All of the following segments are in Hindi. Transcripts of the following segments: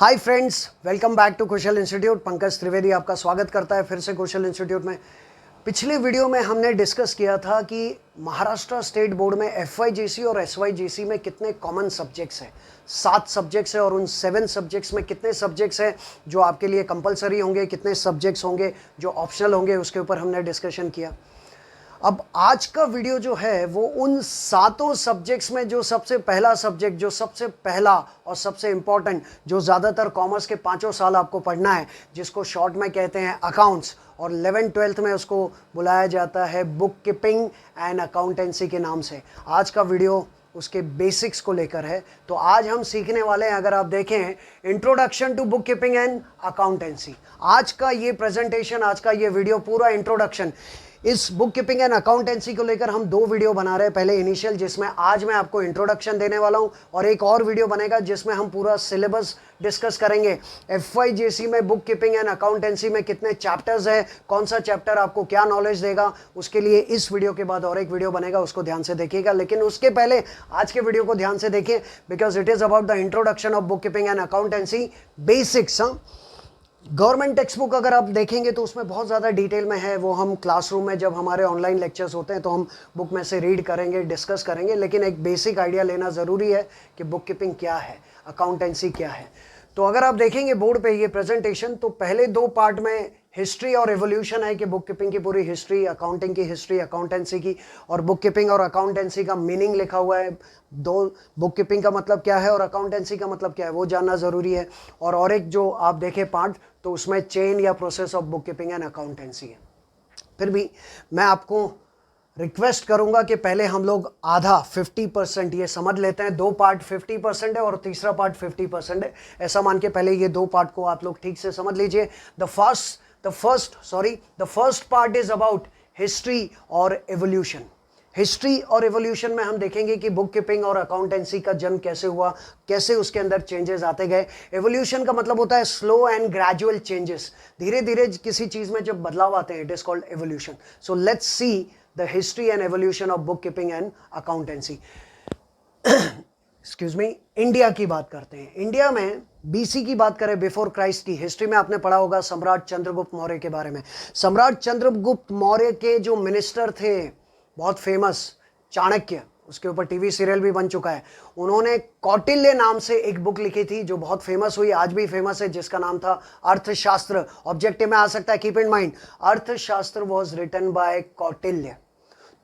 Hi friends, welcome back to Kaushal institute. Pankaj Trivedi आपका स्वागत करता है फिर से कौशल इंस्टीट्यूट में। पिछले वीडियो में हमने डिस्कस किया था कि महाराष्ट्र स्टेट बोर्ड में एफवाईजीसी और एसवाईजीसी में कितने कॉमन सब्जेक्ट्स हैं। 7 सब्जेक्ट्स हैं और उन 7 सब्जेक्ट्स में कितने सब्जेक्ट्स हैं जो आपके लिए कंपलसरी होंगे, कितने सब्जेक्ट्स होंगे जो ऑप्शनल होंगे, उसके ऊपर हमने डिस्कशन किया। अब आज का वीडियो जो है वो उन 7 सब्जेक्ट्स में जो सबसे पहला सब्जेक्ट, जो सबसे पहला और सबसे इंपॉर्टेंट, जो ज़्यादातर कॉमर्स के 5 साल आपको पढ़ना है, जिसको शॉर्ट में कहते हैं अकाउंट्स, और 11th-12th में उसको बुलाया जाता है बुक कीपिंग एंड अकाउंटेंसी के नाम से। आज का वीडियो उसके बेसिक्स को लेकर है। तो आज हम सीखने वाले हैं, अगर आप देखें, introduction to book keeping and accountancy. आज का ये प्रेजेंटेशन, आज का ये वीडियो पूरा इंट्रोडक्शन इस बुक कीपिंग एंड अकाउंटेंसी को लेकर हम 2 वीडियो बना रहे हैं। पहले इनिशियल, जिसमें आज मैं आपको इंट्रोडक्शन देने वाला हूं, और एक और वीडियो बनेगा जिसमें हम पूरा सिलेबस डिस्कस करेंगे। एफवाईजीसी में बुक कीपिंग एंड अकाउंटेंसी में कितने चैप्टर्स है, कौन सा चैप्टर आपको क्या नॉलेज देगा, उसके लिए इस वीडियो के बाद और एक वीडियो बनेगा, उसको ध्यान से देखिएगा। लेकिन उसके पहले आज के वीडियो को ध्यान से देखिए, because it is about the introduction of book keeping and accountancy basics. Government text book अगर आप देखेंगे तो उसमें बहुत ज़्यादा डिटेल में है, वो हम क्लासरूम में जब हमारे ऑनलाइन लेक्चर्स होते हैं तो हम बुक में से रीड करेंगे, डिस्कस करेंगे। लेकिन एक बेसिक आइडिया लेना ज़रूरी है कि बुक कीपिंग क्या है, अकाउंटेंसी क्या है। तो अगर आप देखेंगे बोर्ड पे ये प्रेजेंटेशन, तो पहले 2 पार्ट में हिस्ट्री और एवोल्यूशन है कि बुक कीपिंग की पूरी हिस्ट्री, अकाउंटिंग की हिस्ट्री, अकाउंटेंसी की, और बुक कीपिंग और अकाउंटेंसी का मीनिंग लिखा हुआ है। बुक कीपिंग का मतलब क्या है और अकाउंटेंसी का मतलब क्या है वो जानना ज़रूरी है। और एक जो आप देखें पार्ट, तो उसमें चेन या process of book keeping and accountancy है। फिर भी मैं आपको रिक्वेस्ट करूंगा कि पहले हम लोग आधा 50% ये समझ लेते हैं। 2 पार्ट 50% है और तीसरा पार्ट 50% है, ऐसा मान के पहले ये 2 पार्ट को आप लोग ठीक से समझ लीजिए। The first part is about history और एवोल्यूशन। हिस्ट्री और एवोल्यूशन में हम देखेंगे कि बुक कीपिंग और अकाउंटेंसी का जन्म कैसे हुआ, कैसे उसके अंदर चेंजेस आते गए। एवोल्यूशन का मतलब होता है स्लो एंड ग्रेजुअल चेंजेस, धीरे धीरे किसी चीज में जब बदलाव आते हैं, it is called evolution. So let's see the history and evolution of book keeping and accountancy. Excuse me, India की बात करते हैं। इंडिया में बीसी की बात करें, बिफोर क्राइस्ट की हिस्ट्री में आपने पढ़ा होगा सम्राट चंद्रगुप्त मौर्य के बारे में। सम्राट चंद्रगुप्त मौर्य के जो मिनिस्टर थे, बहुत फेमस, चाणक्य, उसके ऊपर टीवी सीरियल भी बन चुका है। उन्होंने कौटिल्य नाम से एक बुक लिखी थी जो बहुत फेमस हुई, आज भी फेमस है, जिसका नाम था अर्थशास्त्र। ऑब्जेक्टिव में आ सकता है, कीप इन माइंड, अर्थशास्त्र वाज रिटन बाय कौटिल्य।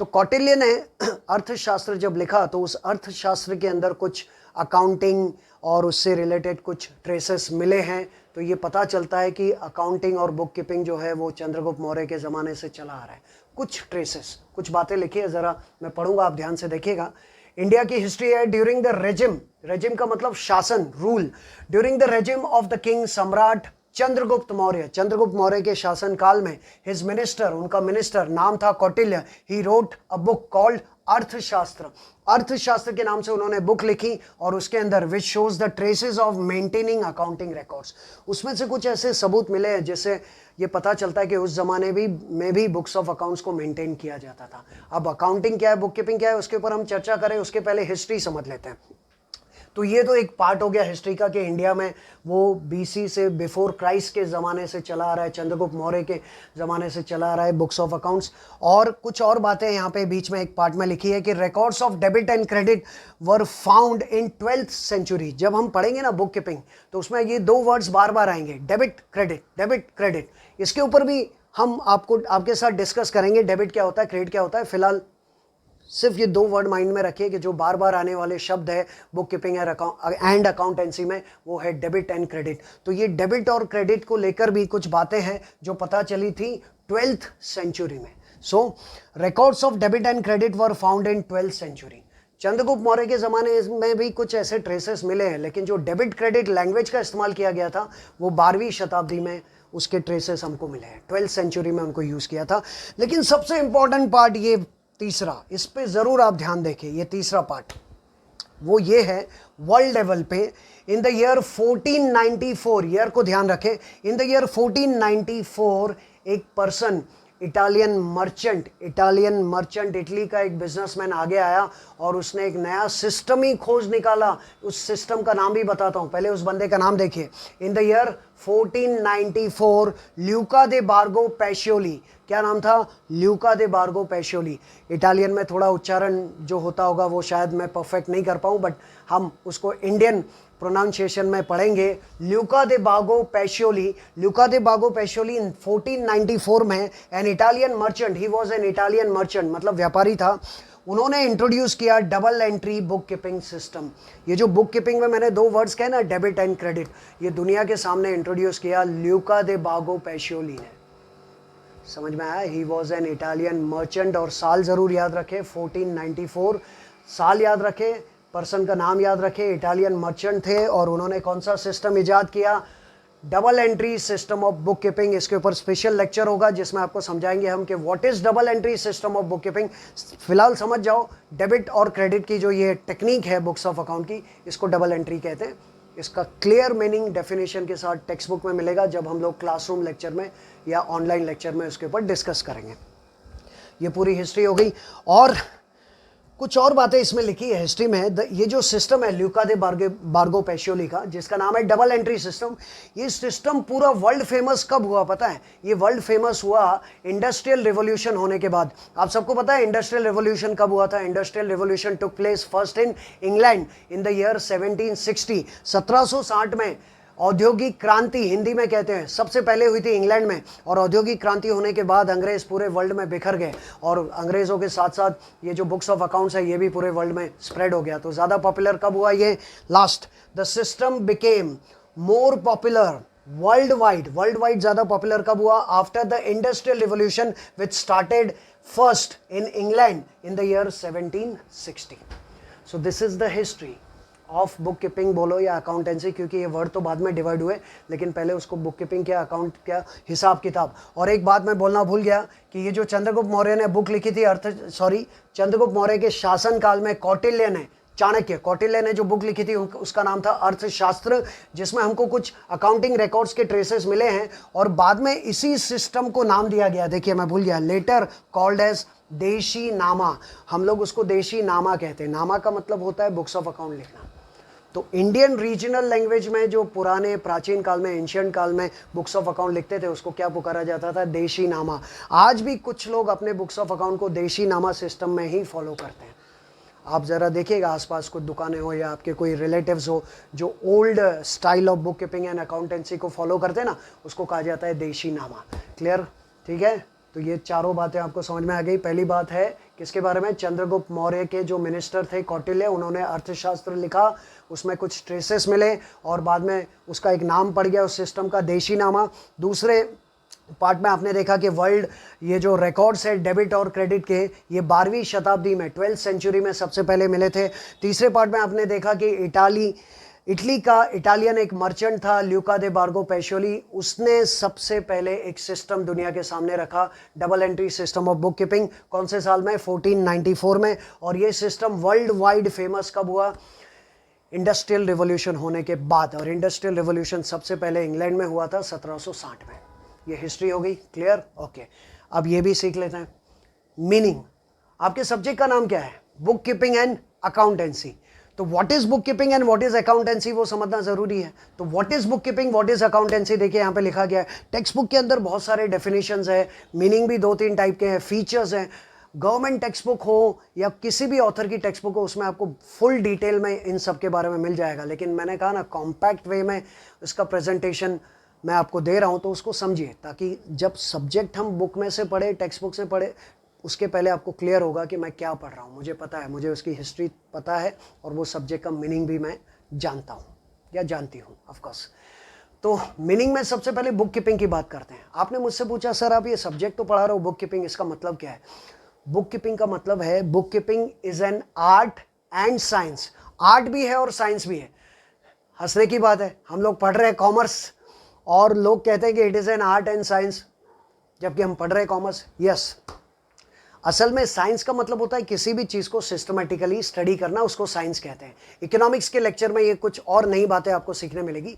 तो कौटिल्य ने अर्थशास्त्र जब लिखा तो उस अर्थशास्त्र के अंदर कुछ अकाउंटिंग और उससे रिलेटेड कुछ ट्रेसेस मिले हैं। तो ये पता चलता है कि अकाउंटिंग और बुक कीपिंग जो है वो चंद्रगुप्त मौर्य के ज़माने से चला आ रहा है। कुछ ट्रेसेस, कुछ बातें लिखी है, ज़रा मैं पढ़ूंगा, आप ध्यान से देखिएगा। इंडिया की हिस्ट्री है ड्यूरिंग द रेजिम, रेजिम का मतलब शासन, rule, during the regime of the king सम्राट चंद्रगुप्त मौर्य। चंद्रगुप्त मौर्य के शासन काल में हिज मिनिस्टर, उनका मिनिस्टर नाम था Kautilya, he wrote a book called अर्थशास्त्र। अर्थशास्त्र के नाम से उन्होंने बुक लिखी, और उसके अंदर which shows the traces of maintaining accounting records. उसमें से कुछ ऐसे सबूत मिले हैं जिससे ये पता चलता है कि उस जमाने में भी बुक्स ऑफ अकाउंट्स को मेंटेन किया जाता था। अब अकाउंटिंग क्या है, बुक कीपिंग क्या है, उसके ऊपर हम चर्चा करें, उसके पहले हिस्ट्री समझ लेते हैं। तो ये तो एक पार्ट हो गया हिस्ट्री का कि इंडिया में वो बीसी से, बिफोर क्राइस्ट के ज़माने से चला आ रहा है, चंद्रगुप्त मौर्य के ज़माने से चला आ रहा है बुक्स ऑफ अकाउंट्स। और कुछ और बातें यहाँ पे बीच में एक पार्ट में लिखी है कि records of debit and credit were found in 12th century. जब हम पढ़ेंगे ना बुक कीपिंग, तो उसमें ये 2 वर्ड्स बार बार आएंगे, डेबिट क्रेडिट, डेबिट क्रेडिट। इसके ऊपर भी हम आपके साथ डिस्कस करेंगे, डेबिट क्या होता है, क्रेडिट क्या होता है। फिलहाल सिर्फ ये 2 वर्ड माइंड में रखिए कि जो बार बार आने वाले शब्द है बुक कीपिंग एंड अकाउंटेंसी में, वो है डेबिट एंड क्रेडिट। तो ये डेबिट और क्रेडिट को लेकर भी कुछ बातें हैं जो पता चली थी 12th सेंचुरी में। So records of debit and credit were found in 12th century. Chandragupta Maurya के ज़माने में भी कुछ ऐसे ट्रेसेस मिले हैं, लेकिन जो डेबिट क्रेडिट लैंग्वेज का इस्तेमाल किया गया था वो 12वीं शताब्दी में उसके ट्रेसेस हमको मिले हैं। 12th सेंचुरी में उनको यूज़ किया था। लेकिन सबसे इंपॉर्टेंट पार्ट ये तीसरा, इस पे ज़रूर आप ध्यान देखें, ये तीसरा पार्ट वो ये है वर्ल्ड लेवल पे इन द ईयर 1494, ईयर को ध्यान रखें, इन द ईयर 1494 एक पर्सन इटालियन मर्चेंट इटली का एक बिजनेसमैन आगे आया और उसने एक नया सिस्टम ही खोज निकाला। उस सिस्टम का नाम भी बताता हूं, पहले उस बंदे का नाम देखिए। इन द ईयर 1494 ल्यूका दे बार्गो पैशियोली, क्या नाम था? ल्यूका दे बार्गो पैशियोली। इटालियन में थोड़ा उच्चारण जो होता होगा वो शायद मैं परफेक्ट नहीं कर पाऊं, बट हम उसको इंडियन प्रोनाउंसिएशन में पढ़ेंगे। ल्यूका दे बार्गो पैशियोली, ल्यूका दे बार्गो पैशियोली इन 1494 में an Italian merchant, he was an Italian merchant, मतलब व्यापारी था। उन्होंने इंट्रोड्यूस किया double entry book keeping system. ये जो बुक कीपिंग में मैंने दो वर्ड्स कहे ना, डेबिट एंड क्रेडिट, ये दुनिया के सामने इंट्रोड्यूस किया ल्यूका दे बार्गो पैशियोली ने। समझ में आया? He was an Italian merchant, और साल जरूर याद रखे 1494, साल याद रखे, पर्सन का नाम याद रखे, इटालियन मर्चेंट थे। और उन्होंने कौन सा सिस्टम इजाद किया? Double entry system of book keeping. इसके ऊपर स्पेशल लेक्चर होगा जिसमें आपको समझाएंगे हम कि what is double entry system of book keeping. फिलहाल समझ जाओ, डेबिट और क्रेडिट की जो ये टेक्निक है बुक्स ऑफ अकाउंट की, इसको डबल एंट्री कहते हैं। इसका क्लियर मीनिंग डेफिनेशन के साथ टेक्स्ट बुक में मिलेगा जब हम लोग क्लासरूम लेक्चर में या ऑनलाइन लेक्चर में उसके ऊपर डिस्कस करेंगे। ये पूरी हिस्ट्री हो गई, और कुछ और बातें इसमें लिखी है हिस्ट्री में। ये जो सिस्टम है ल्यूका दे बार्गो पैशियोली का, जिसका नाम है डबल एंट्री सिस्टम, ये सिस्टम पूरा वर्ल्ड फेमस कब हुआ पता है? ये वर्ल्ड फेमस हुआ इंडस्ट्रियल रिवॉल्यूशन होने के बाद। आप सबको पता है इंडस्ट्रियल रिवॉल्यूशन कब हुआ था? Industrial revolution took place first in England in the year 1760। 1760 में औद्योगिक क्रांति हिंदी में कहते हैं, सबसे पहले हुई थी इंग्लैंड में। और औद्योगिक क्रांति होने के बाद अंग्रेज पूरे वर्ल्ड में बिखर गए, और अंग्रेजों के साथ साथ ये जो बुक्स ऑफ अकाउंट्स है ये भी पूरे वर्ल्ड में स्प्रेड हो गया। तो ज़्यादा पॉपुलर कब हुआ ये? Last. The system became more popular world wide ज़्यादा पॉपुलर कब हुआ? After the industrial revolution which started first in England in the year 1760। So this is the history of book keeping बोलो या अकाउंटेंसी, क्योंकि ये वर्ड तो बाद में डिवाइड हुए, लेकिन पहले उसको बुक कीपिंग क्या, अकाउंट क्या, हिसाब किताब। और एक बात मैं बोलना भूल गया कि ये जो चंद्रगुप्त मौर्य ने बुक लिखी थी चंद्रगुप्त मौर्य के शासनकाल में कौटिल्य ने जो बुक लिखी थी उसका नाम था अर्थशास्त्र, जिसमें हमको कुछ अकाउंटिंग रिकॉर्ड्स के ट्रेसेस मिले हैं, और बाद में इसी सिस्टम को नाम दिया गया। देखिए मैं भूल गया, लेटर कॉल्ड एज देशी नामा। हम लोग उसको देशी नामा कहते हैं। नामा का मतलब होता है बुक्स ऑफ अकाउंट लिखना। तो इंडियन रीजनल लैंग्वेज में जो पुराने प्राचीन काल में, एंशियंट काल में बुक्स ऑफ अकाउंट लिखते थे उसको क्या पुकारा जाता था? देशी नामा। आज भी कुछ लोग अपने बुक्स ऑफ अकाउंट को देशी नामा सिस्टम में ही फॉलो करते हैं। आप ज़रा देखिएगा आसपास कुछ दुकानें हो या आपके कोई रिलेटिव्स हो जो old style of book keeping and accountancy को फॉलो करते हैं ना, उसको कहा जाता है देशी नामा। क्लियर? ठीक है, तो ये चारों बातें आपको समझ में आ गई। पहली बात है किसके बारे में? चंद्रगुप्त मौर्य के जो मिनिस्टर थे कौटिल्य, उन्होंने अर्थशास्त्र लिखा, उसमें कुछ ट्रेसेस मिले और बाद में उसका एक नाम पड़ गया उस सिस्टम का, देशी नामा। दूसरे पार्ट में आपने देखा कि वर्ल्ड ये जो रिकॉर्ड्स है डेबिट और क्रेडिट के, ये 12वीं शताब्दी में 12th सेंचुरी में सबसे पहले मिले थे। तीसरे पार्ट में आपने देखा कि इटली का इटालियन एक मर्चेंट था ल्यूका दे बार्गो पैशियोली, उसने सबसे पहले एक सिस्टम दुनिया के सामने रखा, double entry system of book keeping. कौन से साल में? 1494 में। और ये सिस्टम वर्ल्ड वाइड फेमस कब हुआ? इंडस्ट्रियल रिवॉल्यूशन होने के बाद। और इंडस्ट्रियल रिवॉल्यूशन सबसे पहले इंग्लैंड में हुआ था 1760 में। ये हिस्ट्री हो गई। क्लियर? ओके। अब ये भी सीख लेते हैं मीनिंग। आपके सब्जेक्ट का नाम क्या है? Book keeping and accountancy. तो what is book keeping and what is accountancy वो समझना जरूरी है। तो what is bookkeeping, what is accountancy, देखिए यहाँ पे लिखा गया है। टेक्स्ट बुक के अंदर बहुत सारे डेफिनेशंस है, मीनिंग भी 2-3 टाइप के हैं, फीचर्स हैं। गवर्नमेंट टेक्स्ट बुक हो या किसी भी ऑथर की टेक्स्ट बुक हो, उसमें आपको फुल डिटेल में इन सब के बारे में मिल जाएगा। लेकिन मैंने कहा ना, कॉम्पैक्ट वे में इसका प्रेजेंटेशन मैं आपको दे रहा हूँ, तो उसको समझिए, ताकि जब सब्जेक्ट हम बुक में से पढ़े, टेक्स्ट बुक से पढ़े, उसके पहले आपको क्लियर होगा कि मैं क्या पढ़ रहा हूँ। मुझे पता है, मुझे उसकी हिस्ट्री पता है, और वो सब्जेक्ट का मीनिंग भी मैं जानता हूँ या जानती हूँ ऑफकोर्स। तो मीनिंग में सबसे पहले बुक कीपिंग की बात करते हैं। आपने मुझसे पूछा सर आप ये सब्जेक्ट तो पढ़ा रहे हो, बुक कीपिंग, इसका मतलब क्या है? बुक कीपिंग का मतलब है, book keeping is an art and science. Art भी है और साइंस भी है। हंसने की बात है, हम लोग पढ़ रहे हैं कॉमर्स और लोग कहते हैं कि it is an art and science, जबकि हम पढ़ रहे हैं कॉमर्स। यस, असल में साइंस का मतलब होता है किसी भी चीज़ को सिस्टमेटिकली स्टडी करना, उसको साइंस कहते हैं। इकोनॉमिक्स के लेक्चर में ये कुछ और नई बातें आपको सीखने मिलेगी।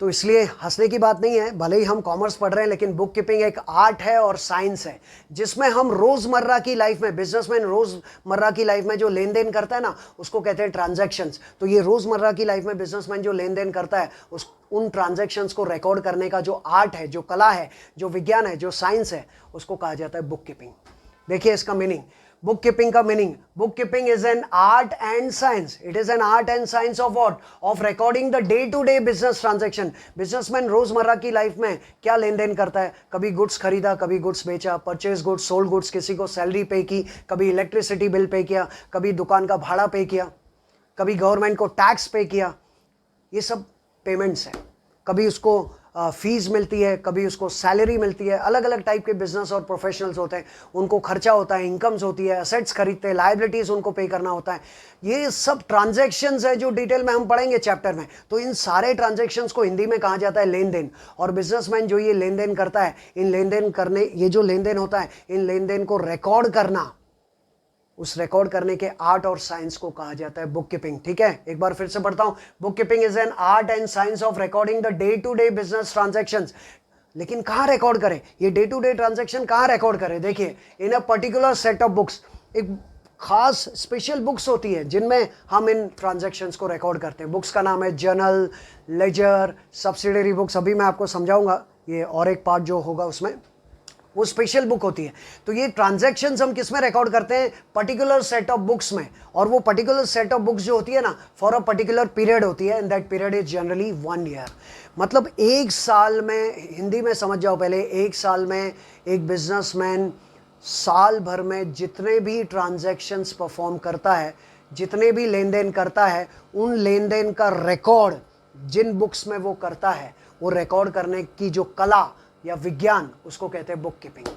तो इसलिए हंसने की बात नहीं है, भले ही हम कॉमर्स पढ़ रहे हैं, लेकिन बुक कीपिंग एक आर्ट है और साइंस है, जिसमें हम रोजमर्रा की लाइफ में, बिजनेसमैन रोजमर्रा की लाइफ में जो लेन देन करता है ना, उसको कहते हैं ट्रांजैक्शंस। तो ये रोजमर्रा की लाइफ में बिजनेसमैन जो लेन देन करता है, उन ट्रांजैक्शंस को रिकॉर्ड करने का जो आर्ट है, जो कला है, जो विज्ञान है, जो साइंस है, उसको कहा जाता है बुक कीपिंग। देखिए इसका मीनिंग, बुक कीपिंग का meaning, book keeping is an art and science. It is an art and science of what? Of recording the day to day business transaction. Businessman रोजमर्रा की लाइफ में क्या लेन देन करता है, कभी गुड्स खरीदा, कभी गुड्स बेचा, परचेज गुड्स, सोल्ड गुड्स, किसी को सैलरी पे की, कभी इलेक्ट्रिसिटी बिल पे किया, कभी दुकान का भाड़ा पे किया, कभी गवर्नमेंट को टैक्स पे किया, ये सब पेमेंट्स है। कभी उसको फीस मिलती है, कभी उसको सैलरी मिलती है। अलग अलग टाइप के बिजनेस और प्रोफेशनल्स होते हैं, उनको खर्चा होता है, इनकम्स होती है, असेट्स खरीदते हैं, लायबिलिटीज उनको पे करना होता है। ये सब ट्रांजैक्शंस है जो डिटेल में हम पढ़ेंगे चैप्टर में। तो इन सारे ट्रांजैक्शंस को हिंदी में कहा जाता है लेन देन। और बिजनेसमैन जो ये लेन देन करता है, इन लेन देन करने, ये जो लेन देन होता है, इन लेन देन को रिकॉर्ड करना, उस रिकॉर्ड करने के आर्ट और साइंस को कहा जाता है बुक कीपिंग। ठीक है, एक बार फिर से पढ़ता हूं, book keeping is an art and science of recording the day to day business transactions. लेकिन कहां रिकॉर्ड करें ये डे टू डे ट्रांजैक्शन, कहां रिकॉर्ड करें? देखिए, in a particular set of books, एक खास स्पेशल बुक्स होती है जिनमें हम इन ट्रांजैक्शंस को रिकॉर्ड करते हैं। बुक्स का नाम है जर्नल, लेजर, सब्सिडरी बुक्स। अभी मैं आपको समझाऊंगा ये और एक पार्ट जो होगा उसमें, वो स्पेशल बुक होती है। तो ये ट्रांजैक्शंस हम किस में रिकॉर्ड करते हैं? पर्टिकुलर सेट ऑफ बुक्स में। और वो पर्टिकुलर सेट ऑफ बुक्स जो होती है ना, फॉर अ पर्टिकुलर पीरियड होती है, and that period is generally 1 year. मतलब एक साल में, हिंदी में समझ जाओ पहले, एक साल में एक बिजनेसमैन साल भर में जितने भी ट्रांजैक्शंस परफॉर्म करता है, जितने भी लेन देन करता है, उन लेन देन का रिकॉर्ड जिन बुक्स में वो करता है, वो रिकॉर्ड करने की जो कला या विज्ञान, उसको कहते हैं बुक कीपिंग।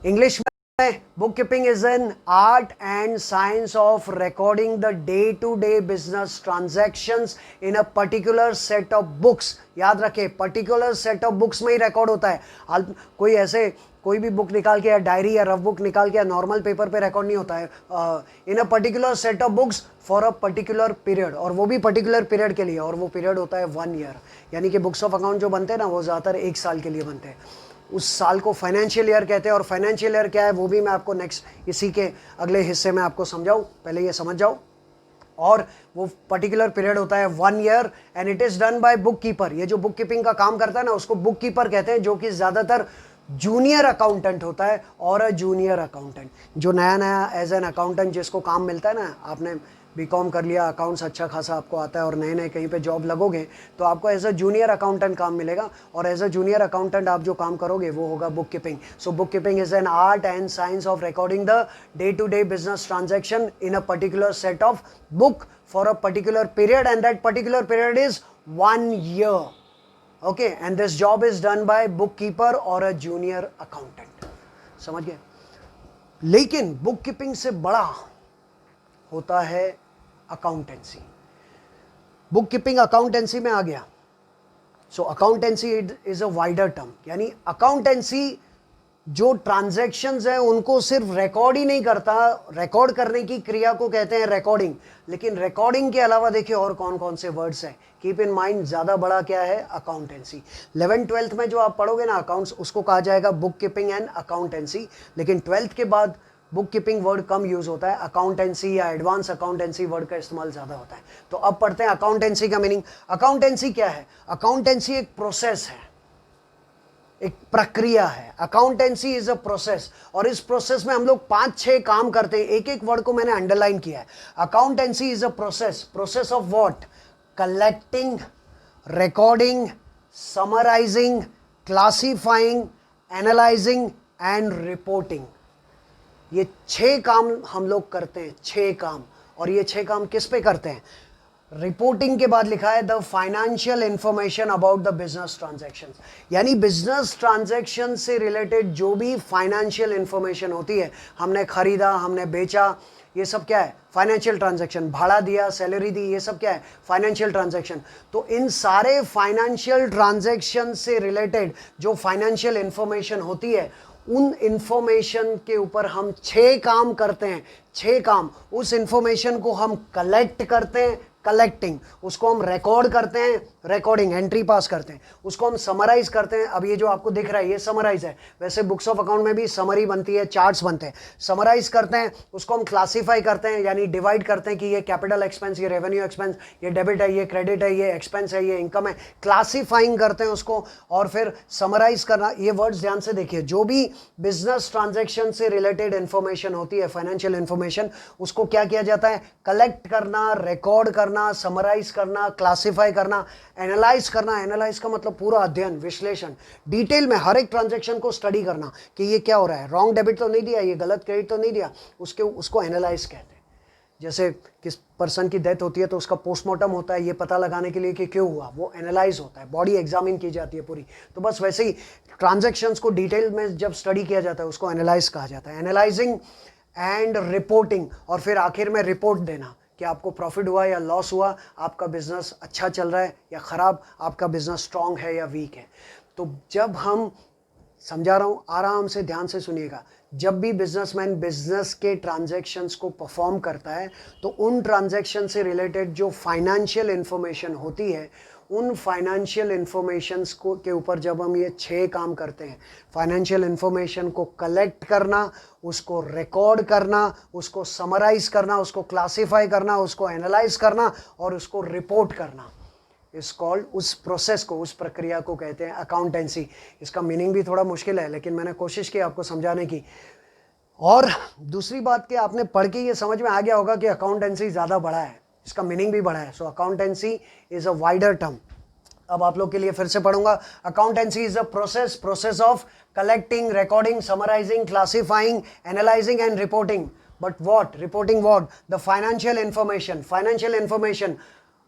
इंग्लिश में book keeping is an art and science of recording the day to day business transactions in a particular set of books. याद रखें, पर्टिकुलर सेट ऑफ बुक्स में ही रिकॉर्ड होता है। कोई ऐसे कोई भी बुक निकाल के या डायरी या रफ बुक निकाल के या नॉर्मल पेपर पे रिकॉर्ड नहीं होता है। In a particular set of books for a particular period, और वो भी पर्टिकुलर पीरियड के लिए, और वो पीरियड होता है 1 ईयर। यानी कि बुक्स ऑफ अकाउंट जो बनते हैं ना, वो ज़्यादातर 1 साल के लिए बनते हैं। उस साल को फाइनेंशियल ईयर कहते हैं। और फाइनेंशियल ईयर क्या है वो भी मैं आपको नेक्स्ट इसी के अगले हिस्से में आपको समझाऊँ, पहले ये समझ जाओ। और वो पर्टिकुलर पीरियड होता है 1 year, and it is done by book keeper. ये जो बुक कीपिंग का काम करता है ना, उसको बुक कीपर कहते हैं, जो कि ज़्यादातर जूनियर अकाउंटेंट होता है। और अ जूनियर अकाउंटेंट, जो नया नया एज एन अकाउंटेंट जिसको काम मिलता है ना, आपने बीकॉम कर लिया, अकाउंट्स अच्छा खासा आपको आता है, और नए नए कहीं पे जॉब लगोगे तो आपको एज अ जूनियर अकाउंटेंट काम मिलेगा। और एज अ जूनियर अकाउंटेंट आप जो काम करोगे वो होगा book keeping. So book keeping is an art and science of recording the day to day business transaction in a particular set of book for a particular period, and that particular period is 1 year. Okay, and this job is done by book keeper और अ जूनियर अकाउंटेंट। समझ गए? लेकिन बुक कीपिंग से बड़ा होता है अकाउंटेंसी। बुक कीपिंग अकाउंटेंसी में आ गया। So accountancy is a wider term, यानी अकाउंटेंसी जो ट्रांजैक्शंस हैं उनको सिर्फ रिकॉर्ड ही नहीं करता, रिकॉर्ड करने की क्रिया को कहते हैं रिकॉर्डिंग। लेकिन रिकॉर्डिंग के अलावा देखिए और कौन कौन से वर्ड्स हैं। कीप इन माइंड, ज़्यादा बड़ा क्या है? अकाउंटेंसी। 11th-12th में जो आप पढ़ोगे ना अकाउंट्स, उसको कहा जाएगा बुक कीपिंग एंड अकाउंटेंसी। लेकिन 12th के बाद बुक कीपिंग वर्ड कम यूज होता है, अकाउंटेंसी या एडवांस अकाउंटेंसी वर्ड का इस्तेमाल ज़्यादा होता है। तो अब पढ़ते हैं अकाउंटेंसी का मीनिंग। अकाउंटेंसी क्या है? अकाउंटेंसी एक प्रोसेस है, एक प्रक्रिया है। अकाउंटेंसी इज अ प्रोसेस, और इस प्रोसेस में हम लोग 5-6 काम करते हैं। एक एक वर्ड को मैंने अंडरलाइन किया है। Accountancy is a process, process of what? Collecting, recording, summarising, classifying, analysing and reporting. ये 6 काम हम लोग करते हैं, 6 काम। और ये 6 काम किस पे करते हैं? रिपोर्टिंग के बाद लिखा है the financial information about the business transactions, यानी बिजनेस ट्रांजैक्शन से रिलेटेड जो भी फाइनेंशियल इंफॉर्मेशन होती है, हमने खरीदा, हमने बेचा, ये सब क्या है? Financial transaction. भाड़ा दिया, सैलरी दी, ये सब क्या है? Financial transaction. तो इन सारे फाइनेंशियल ट्रांजैक्शन से रिलेटेड जो फाइनेंशियल इंफॉर्मेशन होती है, उन इंफॉर्मेशन के ऊपर हम 6 काम करते हैं। 6 काम, उस इंफॉर्मेशन को हम कलेक्ट करते हैं, कलेक्टिंग, उसको हम रिकॉर्ड करते हैं, रिकॉर्डिंग एंट्री पास करते हैं, उसको हम समराइज करते हैं। अब ये जो आपको दिख रहा है ये समराइज है, वैसे बुक्स ऑफ अकाउंट में भी समरी बनती है, चार्ट्स बनते हैं। समराइज करते हैं, उसको हम क्लासीफाई करते हैं, यानी डिवाइड करते हैं कि ये कैपिटल एक्सपेंस, ये रेवेन्यू एक्सपेंस, ये डेबिट है, ये क्रेडिट है, ये एक्सपेंस है, ये इनकम है, क्लासीफाइंग करते हैं उसको। और फिर समराइज करना, ये वर्ड्स ध्यान से देखिए, जो भी बिजनेस ट्रांजैक्शन से रिलेटेड इंफॉर्मेशन होती है, फाइनेंशियल इंफॉर्मेशन, उसको क्या किया जाता है, कलेक्ट करना, रिकॉर्ड करना, समराइज करना, क्लासीफाई करना, एनालाइज करना। एनालाइज का मतलब पूरा अध्ययन, विश्लेषण, डिटेल में हर एक ट्रांजैक्शन को स्टडी करना कि ये क्या हो रहा है, रॉन्ग डेबिट तो नहीं दिया, ये गलत क्रेडिट तो नहीं दिया, उसको एनालाइज कहते हैं। जैसे किस पर्सन की डेथ होती है तो उसका पोस्टमार्टम होता है, ये पता लगाने के लिए कि क्यों हुआ, वो एनालाइज होता है, बॉडी एग्जामिन की जाती है पूरी। तो बस वैसे ही ट्रांजैक्शंस को डिटेल में जब स्टडी किया जाता है उसको एनालाइज कहा जाता है। एनालाइजिंग एंड रिपोर्टिंग, और फिर आखिर में रिपोर्ट देना कि आपको प्रॉफिट हुआ या लॉस हुआ, आपका बिजनेस अच्छा चल रहा है या ख़राब, आपका बिजनेस स्ट्रांग है या वीक है। तो जब हम, समझा रहा हूँ, आराम से ध्यान से सुनिएगा, जब भी बिजनेसमैन बिजनेस के ट्रांजैक्शंस को परफॉर्म करता है तो उन ट्रांजैक्शन से रिलेटेड जो फाइनेंशियल इंफॉर्मेशन होती है, उन फाइनेंशियल इंफॉर्मेशंस को के ऊपर जब हम ये 6 काम करते हैं, फाइनेंशियल इंफॉर्मेशन को कलेक्ट करना, उसको रिकॉर्ड करना, उसको समराइज करना, उसको क्लासीफाई करना, उसको एनालाइज करना और उसको रिपोर्ट करना, इस कॉल्ड, उस प्रोसेस को, उस प्रक्रिया को कहते हैं अकाउंटेंसी। इसका मीनिंग भी थोड़ा मुश्किल है लेकिन मैंने कोशिश की आपको समझाने की। और दूसरी बात कि आपने पढ़ के ये समझ में आ गया होगा कि अकाउंटेंसी ज़्यादा बड़ा है, इसका मीनिंग भी बड़ा है। So accountancy is a wider term. अब आप लोग के लिए फिर से पढ़ूंगा। Accountancy is a process of collecting, recording, summarising, classifying, analysing and reporting. But what? Reporting what? The financial information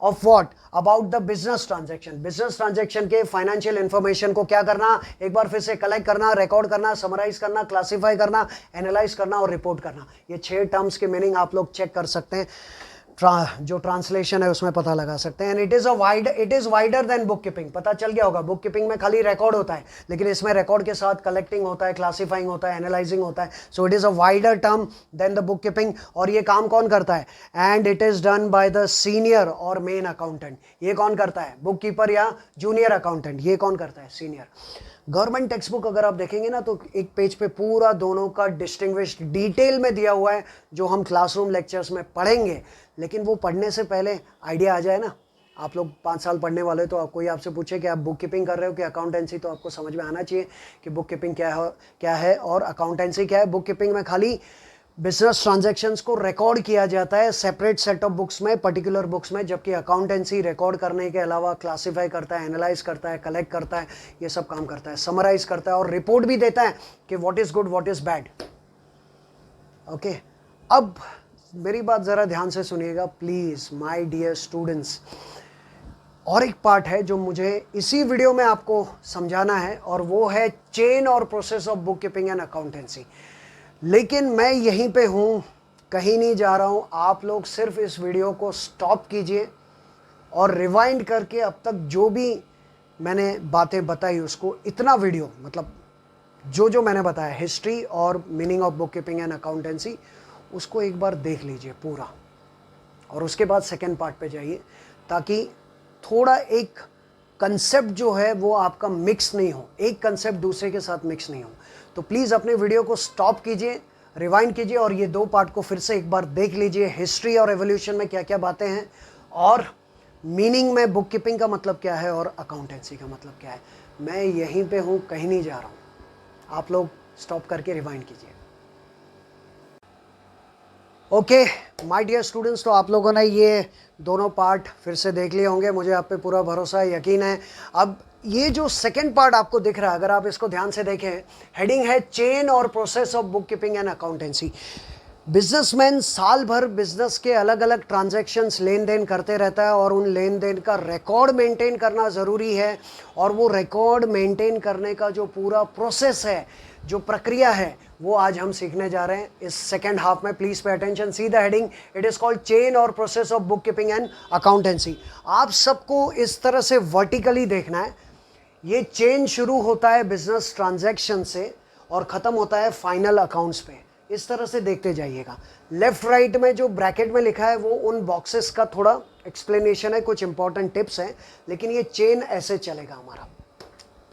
of what? About the business transaction. Business transaction के फाइनेंशियल इंफॉर्मेशन को क्या करना? एक बार फिर से कलेक्ट करना, रिकॉर्ड करना, समराइज करना, क्लासीफाई करना, एनालाइज करना और रिपोर्ट करना। ये 6 टर्म्स के मीनिंग आप लोग चेक कर सकते हैं, जो ट्रांसलेशन है उसमें पता लगा सकते हैं। And it is wider than book keeping. पता चल गया होगा, बुक कीपिंग में खाली रिकॉर्ड होता है, लेकिन इसमें रिकॉर्ड के साथ कलेक्टिंग होता है, क्लासीफाइंग होता है, एनालाइजिंग होता है। So it is a wider term than the book keeping. और ये काम कौन करता है? And it is done by the senior और मेन अकाउंटेंट। ये कौन करता है? बुक कीपर या जूनियर अकाउंटेंट। ये कौन करता है? सीनियर। गवर्नमेंट टेक्स्ट बुक अगर आप देखेंगे ना तो एक पेज पे पूरा दोनों का डिस्टिंग्विश्ड डिटेल में दिया हुआ है, जो हम क्लासरूम लेक्चर्स में पढ़ेंगे। लेकिन वो पढ़ने से पहले आइडिया आ जाए ना, आप लोग 5 साल पढ़ने वाले, तो कोई आपसे पूछे कि आप बुक कीपिंग कर रहे हो कि अकाउंटेंसी, तो आपको समझ में आना चाहिए कि बुक कीपिंग क्या है और अकाउंटेंसी क्या है। बुक कीपिंग में खाली बिजनेस ट्रांजैक्शंस को रिकॉर्ड किया जाता है सेपरेट सेट ऑफ बुक्स में, पर्टिकुलर बुक्स में, जबकि अकाउंटेंसी रिकॉर्ड करने के अलावा क्लासीफाई करता है, एनालाइज करता है, कलेक्ट करता है, ये सब काम करता है, समराइज करता है और रिपोर्ट भी देता है कि what is good, what is bad. Okay, अब मेरी बात ज़रा ध्यान से सुनिएगा प्लीज़ माय डियर स्टूडेंट्स। और एक पार्ट है जो मुझे इसी वीडियो में आपको समझाना है और वो है chain or process of book keeping and accountancy. लेकिन मैं यहीं पे हूँ, कहीं नहीं जा रहा हूँ। आप लोग सिर्फ इस वीडियो को स्टॉप कीजिए और रिवाइंड करके अब तक जो भी मैंने बातें बताई उसको, इतना वीडियो मतलब जो मैंने बताया, हिस्ट्री और meaning of book keeping and accountancy, उसको एक बार देख लीजिए पूरा। और उसके बाद सेकेंड पार्ट पे जाइए, ताकि थोड़ा एक कंसेप्ट जो है वो आपका मिक्स नहीं हो, एक कंसेप्ट दूसरे के साथ मिक्स नहीं हो। तो प्लीज़ अपने वीडियो को स्टॉप कीजिए, रिवाइंड कीजिए और ये 2 पार्ट को फिर से एक बार देख लीजिए। हिस्ट्री और एवोल्यूशन में क्या क्या बातें हैं, और मीनिंग में बुक कीपिंग का मतलब क्या है और अकाउंटेंसी का मतलब क्या है। मैं यहीं पे हूँ, कहीं नहीं जा रहा हूँ। आप लोग स्टॉप करके रिवाइंड कीजिए। ओके माय डियर स्टूडेंट्स, तो आप लोगों ने ये दोनों पार्ट फिर से देख लिए होंगे, मुझे आप पे पूरा भरोसा है, यकीन है। अब ये जो सेकंड पार्ट आपको दिख रहा है, अगर आप इसको ध्यान से देखें, हेडिंग है chain or process of book keeping and accountancy. Businessman साल भर बिजनेस के अलग अलग ट्रांजैक्शंस, लेन देन करते रहता है और उन लेन देन का रिकॉर्ड मेंटेन करना ज़रूरी है। और वो रिकॉर्ड मेंटेन करने का जो पूरा प्रोसेस है, जो प्रक्रिया है, वो आज हम सीखने जा रहे हैं इस सेकेंड हाफ में। Please pay attention, see the heading, it is called chain or process of book keeping and accountancy. आप सबको इस तरह से वर्टिकली देखना है। ये चेन शुरू होता है बिजनेस ट्रांजैक्शन से और ख़त्म होता है फाइनल अकाउंट्स पे। इस तरह से देखते जाइएगा। लेफ्ट राइट में जो ब्रैकेट में लिखा है वो उन बॉक्सेस का थोड़ा एक्सप्लेनेशन है, कुछ इंपॉर्टेंट टिप्स हैं, लेकिन ये चेन ऐसे चलेगा हमारा।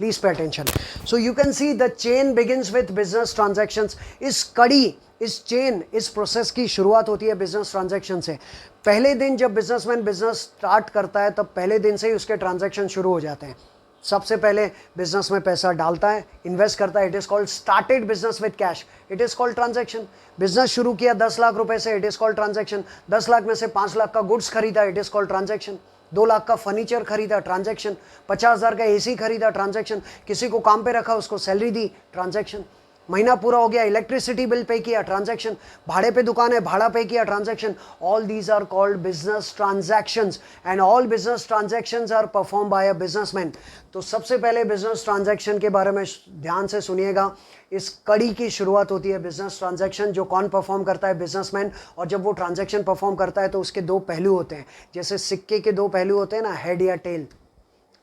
Please pay attention. So you can see the chain begins with business transactions. इस कड़ी, इस चेन, इस प्रोसेस की शुरुआत होती है बिजनेस ट्रांजैक्शन से। पहले दिन जब बिजनेसमैन बिजनेस स्टार्ट करता है तब पहले दिन से ही उसके ट्रांजैक्शन शुरू हो जाते हैं। सबसे पहले बिजनेस में पैसा डालता है, इन्वेस्ट करता है, it is called started business with cash, it is called transaction. Business शुरू किया 10 लाख रुपए से, it is called transaction. 10 lakh में से 5 लाख का गुड्स खरीदा, it is called transaction. 2 lakh का फर्नीचर खरीदा, ट्रांजैक्शन। 50,000 का एसी खरीदा, ट्रांजैक्शन। किसी को काम पे रखा, उसको सैलरी दी, ट्रांजैक्शन। महीना पूरा हो गया, इलेक्ट्रिसिटी बिल पे किया, ट्रांजैक्शन। भाड़े पे दुकान है, भाड़ा पे किया, transaction. All these are called business transactions and all business transactions are perform by a businessman. तो सबसे पहले बिजनेस ट्रांजैक्शन के बारे में ध्यान से सुनिएगा। इस कड़ी की शुरुआत होती है बिजनेस ट्रांजैक्शन, जो कौन परफॉर्म करता है, बिजनेसमैन। और जब वो ट्रांजैक्शन परफॉर्म करता है तो उसके 2 पहलू होते हैं। जैसे सिक्के के 2 पहलू होते हैं ना, हेड या टेल,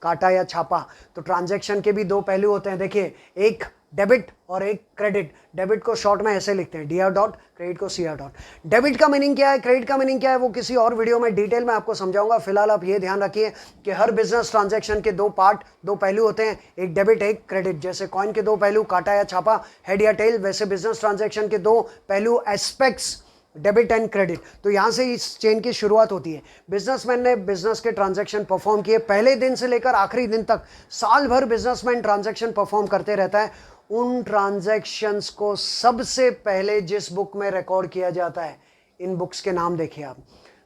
काटा या छापा, तो ट्रांजैक्शन के भी 2 पहलू होते हैं। देखिए, एक डेबिट और एक क्रेडिट। डेबिट को शॉर्ट में ऐसे लिखते हैं, DR डॉट, क्रेडिट को CR डॉट। डेबिट का मीनिंग क्या है, क्रेडिट का मीनिंग क्या है, वो किसी और वीडियो में डिटेल में आपको समझाऊंगा। फिलहाल आप ये ध्यान रखिए कि हर बिजनेस ट्रांजैक्शन के 2 पार्ट, 2 पहलू होते हैं, एक डेबिट एक क्रेडिट। जैसे कॉइन के 2 पहलू, काटा या छापा, हेड या टेल, वैसे बिजनेस ट्रांजैक्शन के 2 पहलू, एस्पेक्ट्स, डेबिट एंड क्रेडिट। तो यहाँ से इस चेन की शुरुआत होती है। बिजनेसमैन ने बिजनेस के ट्रांजैक्शन परफॉर्म किए, पहले दिन से लेकर आखिरी दिन तक साल भर बिजनेसमैन ट्रांजैक्शन परफॉर्म करते रहता है। उन ट्रांजैक्शंस को सबसे पहले जिस बुक में रिकॉर्ड किया जाता है, इन बुक्स के नाम देखिए आप।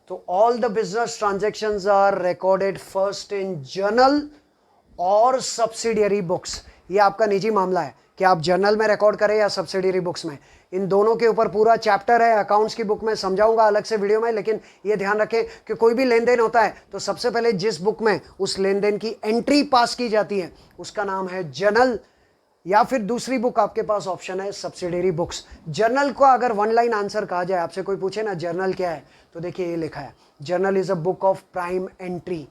तो all the business transactions are recorded first in journal और सब्सिडियरी बुक्स। ये आपका निजी मामला है कि आप जर्नल में रिकॉर्ड करें या सब्सिडियरी बुक्स में। इन दोनों के ऊपर पूरा चैप्टर है, अकाउंट्स की बुक में समझाऊंगा अलग से वीडियो में। लेकिन ये ध्यान रखें कि कोई भी लेन देन होता है तो सबसे पहले जिस बुक में उस लेन देन की एंट्री पास की जाती है उसका नाम है जर्नल, या फिर दूसरी बुक आपके पास ऑप्शन है सब्सिडियरी बुक्स। जर्नल को अगर 1 लाइन आंसर कहा जाए, आपसे कोई पूछे ना जर्नल क्या है, तो देखिए ये लिखा है, journal is a book of prime entry.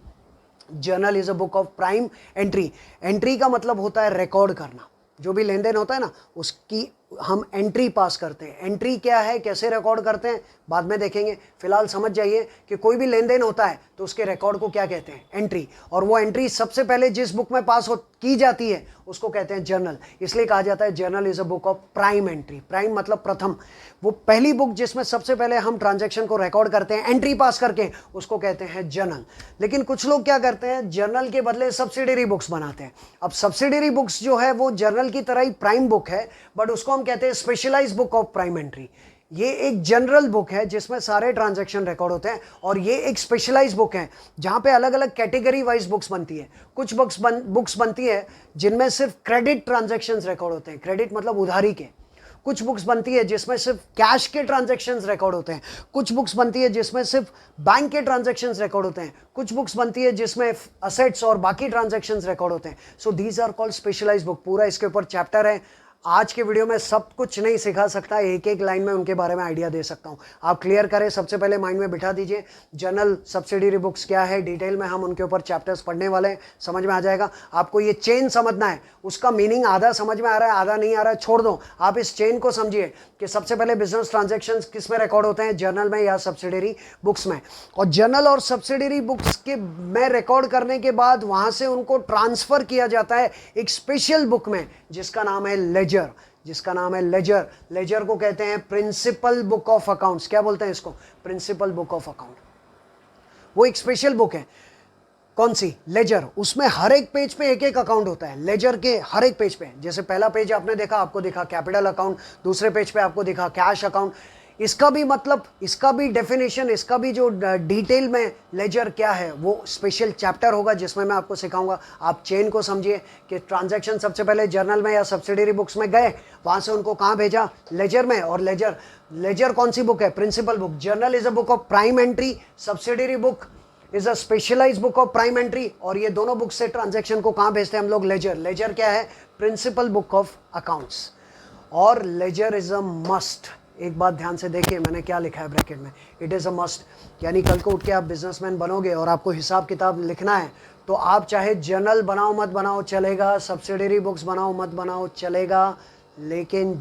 Journal is a book of prime entry. Entry का मतलब होता है रिकॉर्ड करना। जो भी लेन देन होता है ना, उसकी हम एंट्री पास करते हैं। एंट्री क्या है, कैसे रिकॉर्ड करते हैं, बाद में देखेंगे। फिलहाल समझ जाइए कि कोई भी लेन देन होता है तो उसके रिकॉर्ड को क्या कहते हैं, एंट्री। और वो एंट्री सबसे पहले जिस बुक में पास की जाती है उसको कहते हैं जर्नल। इसलिए कहा जाता है journal is a book of prime entry. Prime मतलब प्रथम, वो पहली बुक जिसमें सबसे पहले हम ट्रांजैक्शन को रिकॉर्ड करते हैं एंट्री पास करके, उसको कहते हैं जर्नल। लेकिन कुछ लोग क्या करते हैं, जर्नल के बदले सब्सिडियरी बुक्स बनाते हैं। अब सब्सिडियरी बुक्स जो है वो जर्नल की तरह ही प्राइम बुक है, बट उसको हम कहते हैं specialised book of prime entry. ये एक जनरल बुक है जिसमें सारे ट्रांजैक्शन रिकॉर्ड होते हैं, और ये एक स्पेशलाइज्ड बुक है जहां पे अलग अलग कैटेगरी वाइज बुक्स बनती है। कुछ बुक्स बनती है जिनमें सिर्फ क्रेडिट ट्रांजैक्शंस रिकॉर्ड होते हैं, क्रेडिट मतलब उधारी के। कुछ बुक्स बनती है जिसमें सिर्फ कैश के ट्रांजैक्शंस रिकॉर्ड होते हैं। कुछ बुक्स बनती है जिसमें सिर्फ बैंक के ट्रांजैक्शंस रिकॉर्ड होते हैं। कुछ बुक्स बनती है जिसमें असेट्स और बाकी ट्रांजैक्शंस रिकॉर्ड होते हैं। So these are called specialised book. पूरा इसके ऊपर चैप्टर है। आज के वीडियो में सब कुछ नहीं सिखा सकता, एक एक लाइन में उनके बारे में आइडिया दे सकता हूं। आप क्लियर करें, सबसे पहले माइंड में बिठा दीजिए जर्नल सब्सिडियरी बुक्स क्या है। डिटेल में हम उनके ऊपर चैप्टर्स पढ़ने वाले हैं, समझ में आ जाएगा। आपको ये चेन समझना है, उसका मीनिंग आधा समझ में आ रहा है आधा नहीं आ रहा है, छोड़ दो। आप इस चेन को समझिए कि सबसे पहले बिजनेस ट्रांजेक्शन किस में रिकॉर्ड होते हैं, जर्नल में या सब्सिडियरी बुक्स में। और जर्नल और सब्सिडियरी बुक्स के में रिकॉर्ड करने के बाद वहां से उनको ट्रांसफर किया जाता है एक स्पेशल बुक में जिसका नाम है लेजर। जिसका नाम है लेजर। लेजर को कहते हैं प्रिंसिपल बुक ऑफ अकाउंट्स। क्या बोलते हैं इसको, प्रिंसिपल बुक ऑफ अकाउंट। वो एक स्पेशल बुक है। कौन सी, लेजर। उसमें हर एक पेज पे एक एक अकाउंट होता है। लेजर के हर एक पेज पे, जैसे पहला पेज आपने देखा, आपको दिखा कैपिटल अकाउंट, दूसरे पेज पे आपको दिखा कैश अकाउंट। इसका भी मतलब, इसका भी डेफिनेशन, इसका भी जो डिटेल में लेजर क्या है वो स्पेशल चैप्टर होगा जिसमें मैं आपको सिखाऊंगा। आप चेन को समझिए कि ट्रांजैक्शन सबसे पहले जर्नल में या सब्सिडियरी बुक्स में गए, वहां से उनको कहां भेजा, लेजर में। और लेजर कौन सी बुक है, principal book. Journal is a book of prime entry, subsidiary book is a specialised book of prime entry. और ये दोनों बुक से ट्रांजैक्शन को कहां भेजते हैं हम लोग, लेजर। लेजर क्या है, प्रिंसिपल बुक ऑफ अकाउंट्स। और लेजर इज अ मस्ट। एक बात ध्यान से देखिए मैंने क्या लिखा है ब्रैकेट में, इट इज़ अ मस्ट। यानी कल को उठ के आप बिजनेसमैन बनोगे और आपको हिसाब किताब लिखना है, तो आप चाहे जर्नल बनाओ मत बनाओ चलेगा, सब्सिडियरी बुक्स बनाओ मत बनाओ चलेगा, लेकिन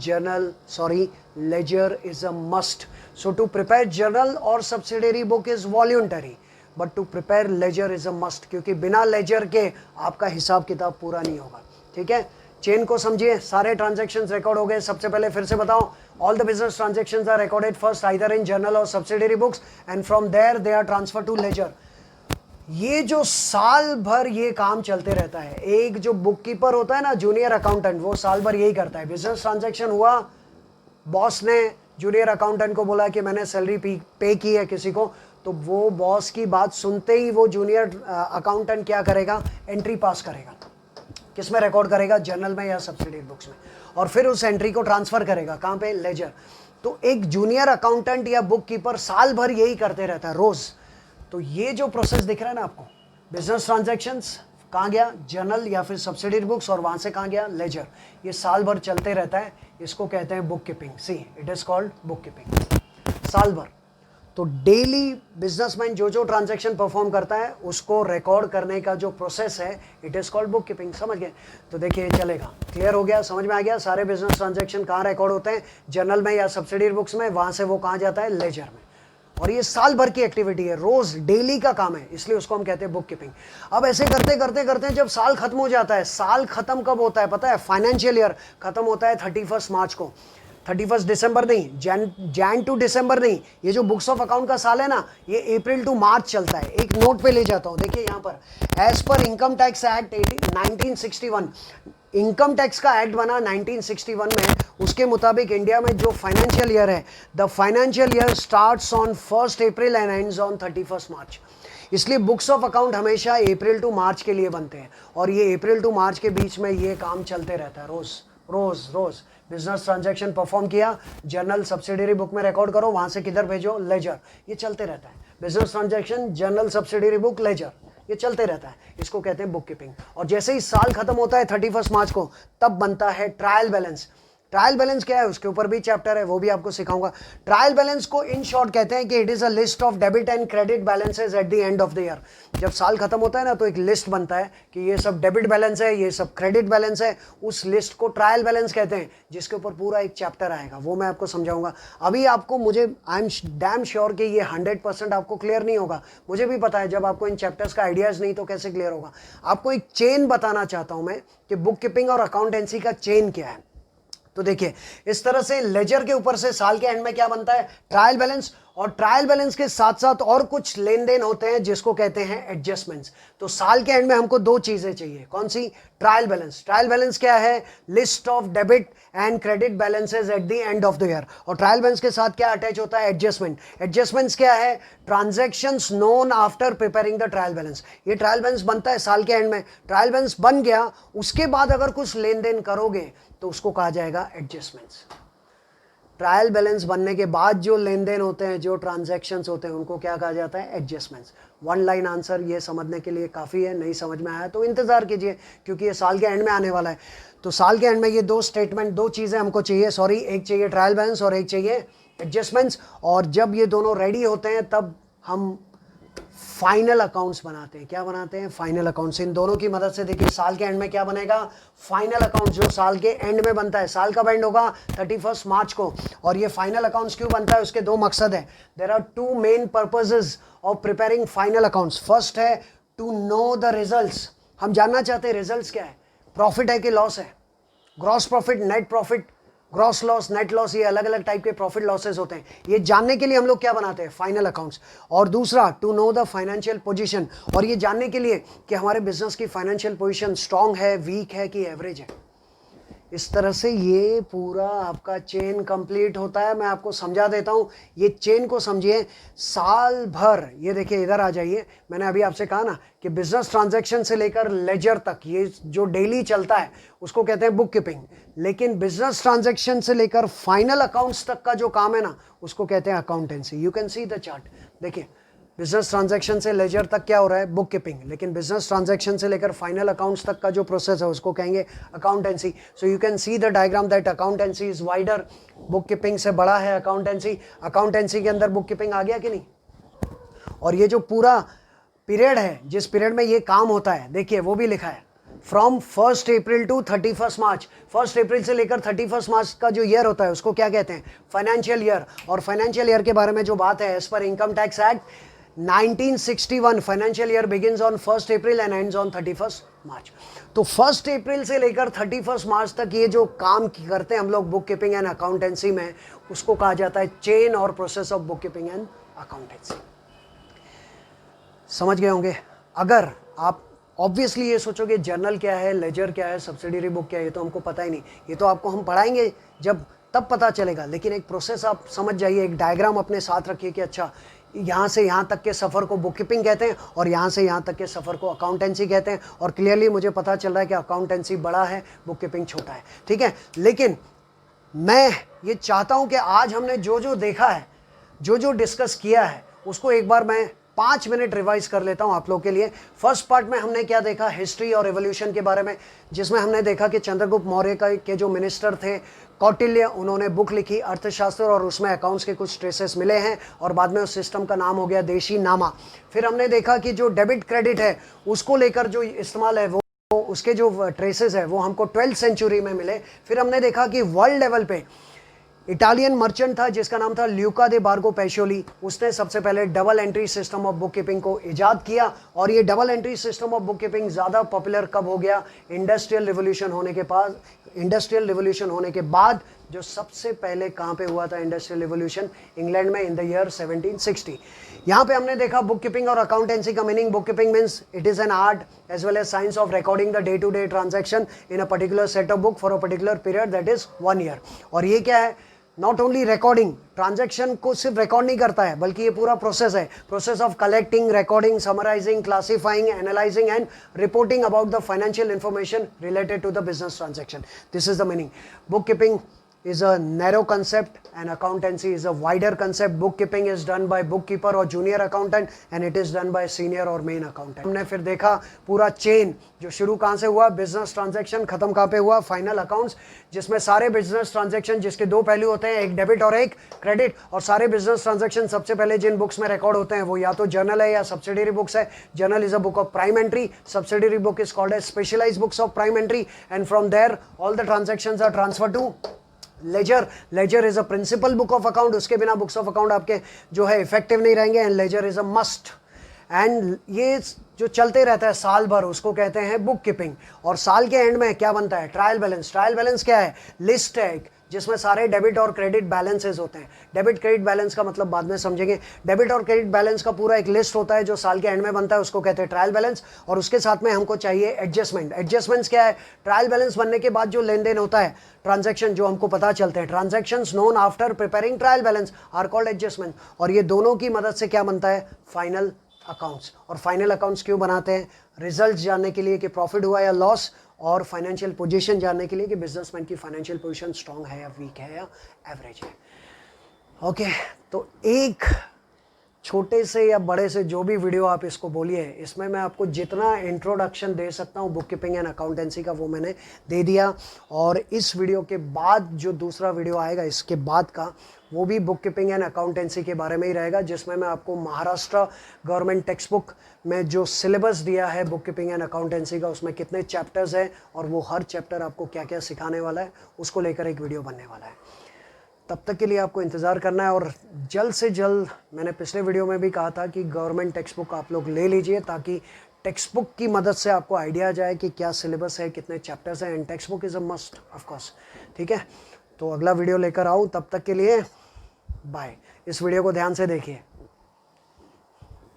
ledger is a must. So to prepare journal or subsidiary book is voluntary, but to prepare ledger is a must, क्योंकि बिना लेजर के आपका हिसाब किताब पूरा नहीं होगा. ठीक है, चेन को समझिए. सारे ट्रांजैक्शंस रिकॉर्ड हो गए. सबसे पहले फिर से बताओ, all the business transactions are recorded first either in journal or subsidiary books and from there they are transfer to ledger. ये जो साल भर ये काम चलते रहता है. एक जो बुक कीपर होता है ना, जूनियर अकाउंटेंट, वो साल भर यही करता है. बिजनेस ट्रांजैक्शन हुआ, बॉस ने जूनियर अकाउंटेंट को बोला कि मैंने सैलरी पे की है किसी को, तो वो बॉस की बात सुनते ही वो जूनियर अकाउंटेंट क्या करेगा, एंट्री पास करेगा. किसमें रिकॉर्ड करेगा, जर्नल में या सब्सिडरी बुक्स में, और फिर उस एंट्री को ट्रांसफर करेगा कहाँ पे, लेजर. तो एक जूनियर अकाउंटेंट या बुक कीपर साल भर यही करते रहता है रोज. तो ये जो प्रोसेस दिख रहा है ना आपको, बिजनेस ट्रांजैक्शंस कहाँ गया, जर्नल या फिर सब्सिडरी बुक्स, और वहां से कहाँ गया, लेजर. ये साल भर चलते रहता है. इसको कहते हैं book keeping. See, it is called book keeping. साल भर. तो डेली बिजनेसमैन जो जो ट्रांजैक्शन परफॉर्म करता है उसको रिकॉर्ड करने का जो प्रोसेस है, it is called book keeping. समझ गए? तो देखिए चलेगा, क्लियर हो गया, समझ में आ गया. सारे बिजनेस ट्रांजैक्शन कहाँ रिकॉर्ड होते हैं, जर्नल में या सब्सिडरी बुक्स में, वहां से वो कहाँ जाता है, लेजर में. और ये साल भर की एक्टिविटी है, रोज डेली का काम है, इसलिए उसको हम कहते हैं बुक कीपिंग. अब ऐसे करते करते करते जब साल खत्म हो जाता है, साल खत्म कब होता है पता है, फाइनेंशियल ईयर खत्म होता है 31 मार्च को. 31 दिसंबर नहीं, जैन टू दिसंबर नहीं. ये जो बुक्स ऑफ अकाउंट का साल है ना, ये अप्रैल टू मार्च चलता है. एक नोट पे ले जाता हूँ, देखिए यहाँ पर, as per income tax act 1961, income tax का एक्ट बना 1961 में. उसके मुताबिक इंडिया में जो फाइनेंशियल ईयर है, the financial year starts on 1 April and ends on 31 March. इसलिए बुक्स ऑफ अकाउंट हमेशा अप्रैल टू मार्च के लिए बनते हैं, और ये अप्रैल टू मार्च के बीच में ये काम चलते रहता है. रोज रोज रोज बिजनेस ट्रांजैक्शन परफॉर्म किया, जर्नल सब्सिडरी बुक में रिकॉर्ड करो, वहां से किधर भेजो, लेजर. ये चलते रहता है. Business transaction, journal, subsidiary book, ledger, ये चलते रहता है. इसको कहते हैं बुक कीपिंग. और जैसे ही साल खत्म होता है 31 मार्च को, तब बनता है ट्रायल बैलेंस. ट्रायल बैलेंस क्या है, उसके ऊपर भी चैप्टर है, वो भी आपको सिखाऊंगा. ट्रायल बैलेंस को इन शॉर्ट कहते हैं कि it is a list of debit and credit balances at the end of the year. जब साल खत्म होता है ना, तो एक लिस्ट बनता है कि ये सब डेबिट बैलेंस है, ये सब क्रेडिट बैलेंस है. उस लिस्ट को ट्रायल बैलेंस कहते हैं, जिसके ऊपर पूरा एक चैप्टर आएगा, वो मैं आपको समझाऊंगा. अभी आपको, मुझे आई एम डैम श्योर कि ये 100% आपको क्लियर नहीं होगा. मुझे भी पता है, जब आपको इन चैप्टर्स का आइडियाज नहीं तो कैसे क्लियर होगा. आपको एक चेन बताना चाहता हूं मैं कि बुक कीपिंग और अकाउंटेंसी का चेन क्या है. तो देखिए, इस तरह से लेजर के ऊपर से साल के एंड में क्या बनता है, ट्रायल बैलेंस. और ट्रायल बैलेंस के साथ साथ और कुछ लेन देन होते हैं जिसको कहते हैं एडजस्टमेंट्स. तो साल के एंड में हमको दो चीजें चाहिए. कौन सी, ट्रायल बैलेंस. ट्रायल बैलेंस क्या है, list of debit and credit balances at the end of the year. और ट्रायल बैलेंस के साथ क्या अटैच होता है, एडजस्टमेंट. एडजस्टमेंट्स क्या है, transactions known after preparing the trial balance. ये ट्रायल बैलेंस बनता है साल के एंड में. ट्रायल बैलेंस बन गया, उसके बाद अगर कुछ लेन देन करोगे तो उसको कहा जाएगा एडजस्टमेंट्स. ट्रायल बैलेंस बनने के बाद जो लेन देन होते हैं, जो ट्रांजैक्शंस होते हैं, उनको क्या कहा जाता है, एडजस्टमेंट्स. वन लाइन आंसर ये समझने के लिए काफ़ी है. नहीं समझ में आया तो इंतज़ार कीजिए, क्योंकि ये साल के एंड में आने वाला है. तो साल के एंड में ये दो स्टेटमेंट, दो चीज़ें हमको चाहिए, सॉरी, एक चाहिए ट्रायल बैलेंस और एक चाहिए एडजस्टमेंट्स. और जब ये दोनों रेडी होते हैं, तब हम फाइनल अकाउंट्स बनाते हैं. क्या बनाते हैं, फाइनल अकाउंट्स. इन दोनों की मदद से देखिए, साल के एंड में क्या बनेगा, फाइनल अकाउंट्स, जो साल के एंड में बनता है. साल कब एंड होगा, 31 मार्च को. और ये फाइनल अकाउंट्स क्यों बनता है, उसके दो मकसद है. There are two main purposes of preparing final accounts. First है टू नो द रिजल्ट्स. हम जानना चाहते हैं रिजल्ट्स क्या है, प्रॉफिट है कि लॉस है, gross profit, net profit, gross loss, net loss, ये अलग अलग टाइप के प्रॉफिट लॉसेस होते हैं. ये जानने के लिए हम लोग क्या बनाते हैं, फाइनल अकाउंट्स. और दूसरा, to know the financial position, और ये जानने के लिए कि हमारे बिजनेस की फाइनेंशियल पोजीशन स्ट्रांग है, वीक है कि एवरेज है. इस तरह से ये पूरा आपका चेन कंप्लीट होता है. मैं आपको समझा देता हूँ. ये चेन को समझिए, साल भर. ये देखिए, इधर आ जाइए. मैंने अभी आपसे कहा ना कि बिजनेस ट्रांजैक्शन से लेकर लेजर तक, ये जो डेली चलता है उसको कहते हैं बुक कीपिंग. लेकिन बिजनेस ट्रांजैक्शन से लेकर फाइनल अकाउंट्स तक का जो काम है ना, उसको कहते हैं accountancy. You can see the chart. देखिए, बिजनेस ट्रांजैक्शन से लेजर तक क्या हो रहा है, बुक कीपिंग. लेकिन बिजनेस ट्रांजैक्शन से लेकर फाइनल अकाउंट्स तक का जो प्रोसेस है, उसको कहेंगे accountancy. So you can see the diagram that accountancy is wider. Book keeping से बड़ा है अकाउंटेंसी. अकाउंटेंसी के अंदर बुक कीपिंग आ गया कि नहीं. और ये जो पूरा पीरियड है, जिस पीरियड में ये काम होता है, देखिए वो भी लिखा है. फ्रॉम 1 अप्रैल टू 31 मार्च। 1 अप्रैल से लेकर 31 मार्च का जो ईयर होता है उसको क्या कहते हैं? Financial year. और फाइनेंशियल ईयर के बारे में जो बात है, as per income tax act 1961, financial year begins on 1 April and ends on 31 March. तो 1 अप्रैल से लेकर 31 मार्च तक ये जो काम करते हैं हम लोग बुक कीपिंग एंड अकाउंटेंसी में, उसको कहा जाता है chain or process of book keeping and accountancy. समझ गए होंगे? अगर आप ऑब्वियसली ये सोचोगे जर्नल क्या है, लेजर क्या है, सब्सिडरी बुक क्या है, ये तो हमको पता ही नहीं, ये तो आपको हम पढ़ाएंगे जब तब पता चलेगा। लेकिन एक प्रोसेस आप समझ जाइए, एक डायग्राम अपने साथ रखिए कि अच्छा यहाँ से यहाँ तक के सफ़र को बुक कीपिंग कहते हैं और यहाँ से यहाँ तक के सफ़र को अकाउंटेंसी कहते हैं। और क्लियरली मुझे पता चल रहा है कि अकाउंटेंसी बड़ा है, बुक कीपिंग छोटा है, ठीक है। लेकिन मैं ये चाहता हूँ कि आज हमने जो जो देखा है, जो जो डिस्कस किया है, उसको एक बार मैं 5 मिनट रिवाइज कर लेता हूं आप लोग के लिए। फर्स्ट पार्ट में हमने क्या देखा? हिस्ट्री और एवोल्यूशन के बारे में, जिसमें हमने देखा कि चंद्रगुप्त मौर्य के जो मिनिस्टर थे कौटिल्य, उन्होंने बुक लिखी अर्थशास्त्र और उसमें अकाउंट्स के कुछ ट्रेसेस मिले हैं और बाद में उस सिस्टम का नाम हो गया देशी नामा। फिर हमने देखा कि जो डेबिट क्रेडिट है उसको लेकर जो इस्तेमाल है वो उसके जो ट्रेसेस है वो हमको 12th सेंचुरी में मिले। फिर हमने देखा कि वर्ल्ड लेवल पे इटालियन मर्चेंट था जिसका नाम था ल्यूका दे बार्गो पेशोली, उसने सबसे पहले double entry system of book keeping को इजाद किया। और ये double entry system of book keeping ज़्यादा पॉपुलर कब हो गया? इंडस्ट्रियल रिवोल्यूशन होने के बाद जो सबसे पहले कहाँ पे हुआ था इंडस्ट्रियल रिवोल्यूशन? इंग्लैंड में, इन द ईयर 1760। यहाँ पे हमने देखा बुक कीपिंग और अकाउंटेंसी का meaning. Book keeping means it is an art as well as science of recording the day to day transaction in a particular set of book for a particular period that is 1 year. और ये क्या है? नॉट ओनली रिकॉर्डिंग, ट्रांजैक्शन को सिर्फ रिकॉर्ड नहीं करता है, बल्कि ये पूरा प्रोसेस है, process of collecting, recording, summarising, classifying, analysing and reporting about the financial information related to the business transaction. This is the meaning. Book keeping is a narrow concept and accountancy is a wider concept. Bookkeeping is done by bookkeeper or junior accountant and it is done by senior or main accountant. हमने फिर देखा पूरा चेन जो शुरू कहाँ से हुआ, बिजनेस ट्रांजैक्शन, खत्म कहाँ पे हुआ, फाइनल अकाउंट्स, जिसमें सारे बिजनेस ट्रांजैक्शन जिसके दो पहलू होते हैं, एक डेबिट और एक क्रेडिट। और सारे बिजनेस ट्रांजैक्शन सबसे पहले जिन बुक्स में रिकॉर्ड होते हैं वो या तो जर्नल है या सब्सिडरी बुक्स है। Journal is a book of prime entry, subsidiary book is called as specialised books of prime entry and from there all the transactions are transfer to ledger. Ledger is a principal book of account, उसके बिना बुक्स ऑफ अकाउंट आपके जो है इफेक्टिव नहीं रहेंगे। And ledger is a must, and ये जो चलते रहता है साल भर उसको कहते हैं बुक कीपिंग। और साल के एंड में क्या बनता है? Trial balance. ट्रायल बैलेंस क्या है? लिस्ट है जिसमें सारे डेबिट और क्रेडिट बैलेंसेस होते हैं। डेबिट क्रेडिट बैलेंस का मतलब बाद में समझेंगे। डेबिट और क्रेडिट बैलेंस का पूरा एक लिस्ट होता है जो साल के एंड में बनता है, उसको कहते हैं ट्रायल बैलेंस। और उसके साथ में हमको चाहिए एडजस्टमेंट। एडजस्टमेंट्स क्या है? ट्रायल बैलेंस बनने के बाद जो लेन देन होता है, ट्रांजैक्शन जो हमको पता चलते हैं, transactions known after preparing trial balance are called adjustment. और ये दोनों की मदद से क्या बनता है? Final accounts. और फाइनल अकाउंट्स क्यों बनाते हैं? रिजल्ट जानने के लिए कि प्रॉफिट हुआ या लॉस, और फाइनेंशियल पोजीशन जानने के लिए कि बिजनेसमैन की फाइनेंशियल पोजीशन स्ट्रांग है या वीक है या एवरेज है। ओके, तो एक छोटे से या बड़े से जो भी वीडियो आप इसको बोलिए, इसमें मैं आपको जितना इंट्रोडक्शन दे सकता हूँ बुक कीपिंग एंड अकाउंटेंसी का वो मैंने दे दिया। और इस वीडियो के बाद जो दूसरा वीडियो आएगा इसके बाद का, वो भी बुक कीपिंग एंड अकाउंटेंसी के बारे में ही रहेगा, जिसमें मैं आपको महाराष्ट्र गवर्नमेंट टेक्स्ट बुक में जो सिलेबस दिया है बुक कीपिंग एंड अकाउंटेंसी का, उसमें कितने चैप्टर्स हैं और वो हर चैप्टर आपको क्या क्या सिखाने वाला है, उसको लेकर एक वीडियो बनने वाला है। तब तक के लिए आपको इंतज़ार करना है। और जल्द से जल्द, मैंने पिछले वीडियो में भी कहा था कि गवर्नमेंट टेक्स्ट बुक आप लोग ले लीजिए, ताकि टेक्स्ट बुक की मदद से आपको आइडिया आ जाए कि क्या सिलेबस है, कितने चैप्टर्स हैं। And text book is a must of course, ठीक है। तो अगला वीडियो लेकर आऊँ, तब तक के लिए बाय। इस वीडियो को ध्यान से देखिए।